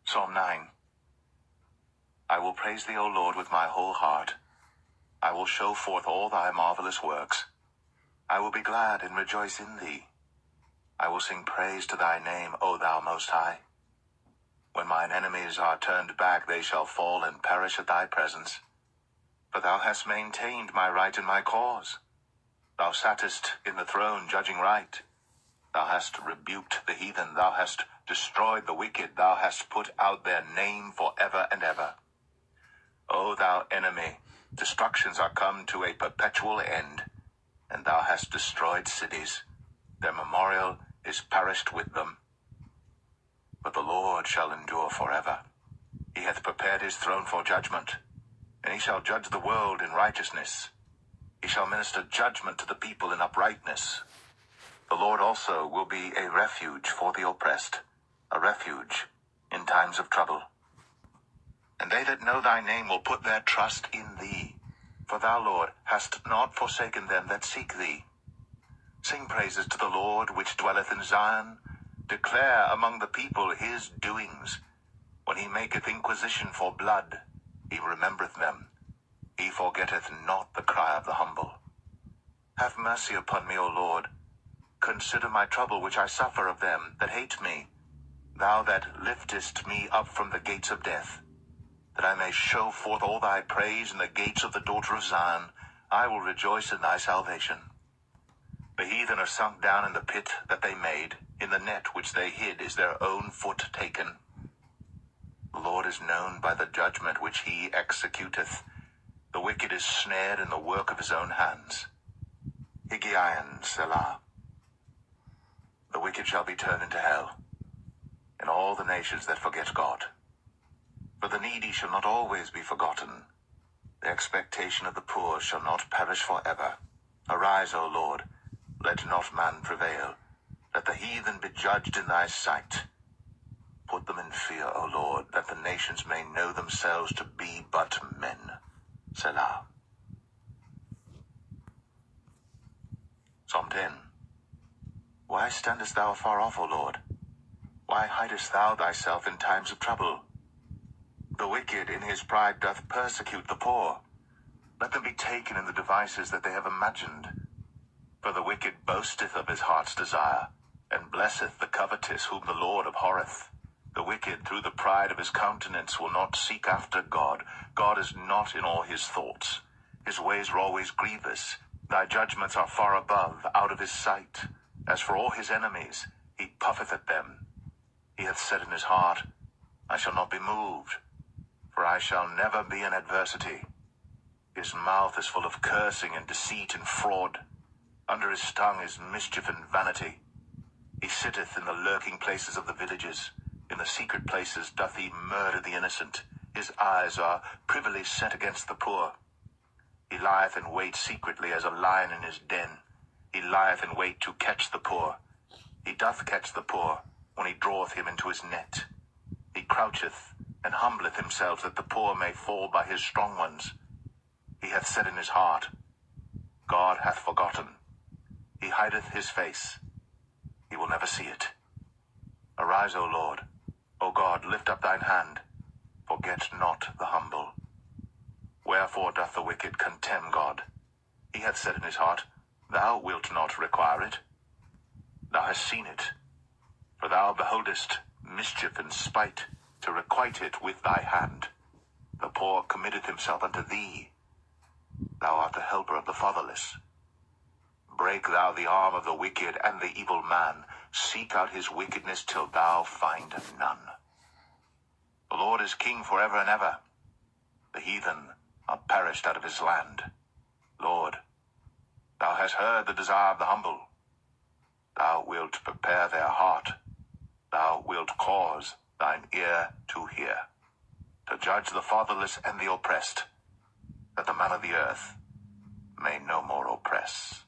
Psalm 9. I will praise thee, O Lord, with my whole heart. I will show forth all thy marvelous works. I will be glad and rejoice in thee. I will sing praise to thy name, O thou Most High. When mine enemies are turned back, they shall fall and perish at thy presence. For thou hast maintained my right and my cause. Thou sattest in the throne judging right. Thou hast rebuked the heathen, thou hast destroyed the wicked, thou hast put out their name for ever and ever. O thou enemy, destructions are come to a perpetual end, and thou hast destroyed cities. Their memorial is perished with them. But the Lord shall endure forever. He hath prepared his throne for judgment, and he shall judge the world in righteousness. He shall minister judgment to the people in uprightness. The Lord also will be a refuge for the oppressed, a refuge in times of trouble. And they that know thy name will put their trust in thee. For thou, Lord, hast not forsaken them that seek thee. Sing praises to the Lord which dwelleth in Zion. Declare among the people his doings. When he maketh inquisition for blood, he remembereth them. He forgetteth not the cry of the humble. Have mercy upon me, O Lord. Consider my trouble which I suffer of them that hate me. Thou that liftest me up from the gates of death, that I may show forth all thy praise in the gates of the daughter of Zion. I will rejoice in thy salvation. The heathen are sunk down in the pit that they made. In the net which they hid is their own foot taken. The Lord is known by the judgment which he executeth. The wicked is snared in the work of his own hands. Higgaion, Selah. The wicked shall be turned into hell, and all the nations that forget God. For the needy shall not always be forgotten. The expectation of the poor shall not perish forever. Arise, O Lord, let not man prevail. Let the heathen be judged in thy sight. Put them in fear, O Lord, that the nations may know themselves to be but men. Selah. Psalm 10. Why standest thou afar off, O Lord? Why hidest thou thyself in times of trouble? The wicked in his pride doth persecute the poor. Let them be taken in the devices that they have imagined. For the wicked boasteth of his heart's desire, and blesseth the covetous whom the Lord abhorreth. The wicked through the pride of his countenance will not seek after God. God is not in all his thoughts. His ways are always grievous. Thy judgments are far above, out of his sight. As for all his enemies, he puffeth at them. He hath said in his heart, I shall not be moved, for I shall never be in adversity. His mouth is full of cursing and deceit and fraud. Under his tongue is mischief and vanity. He sitteth in the lurking places of the villages. In the secret places doth he murder the innocent. His eyes are privily set against the poor. He lieth in wait secretly as a lion in his den. He lieth in wait to catch the poor. He doth catch the poor when he draweth him into his net. He croucheth and humbleth himself that the poor may fall by his strong ones. He hath said in his heart, God hath forgotten. He hideth his face. He will never see it. Arise, O Lord. O God, lift up thine hand. Forget not the humble. Wherefore doth the wicked contemn God? He hath said in his heart, Thou wilt not require it. Thou hast seen it, for thou beholdest mischief and spite, to requite it with thy hand. The poor committeth himself unto thee. Thou art the helper of the fatherless. Break thou the arm of the wicked and the evil man. Seek out his wickedness till thou find none. The Lord is king forever and ever. The heathen are perished out of his land. Lord, thou hast heard the desire of the humble. Thou wilt prepare their heart. Thou wilt cause thine ear to hear, to judge the fatherless and the oppressed, that the man of the earth may no more oppress.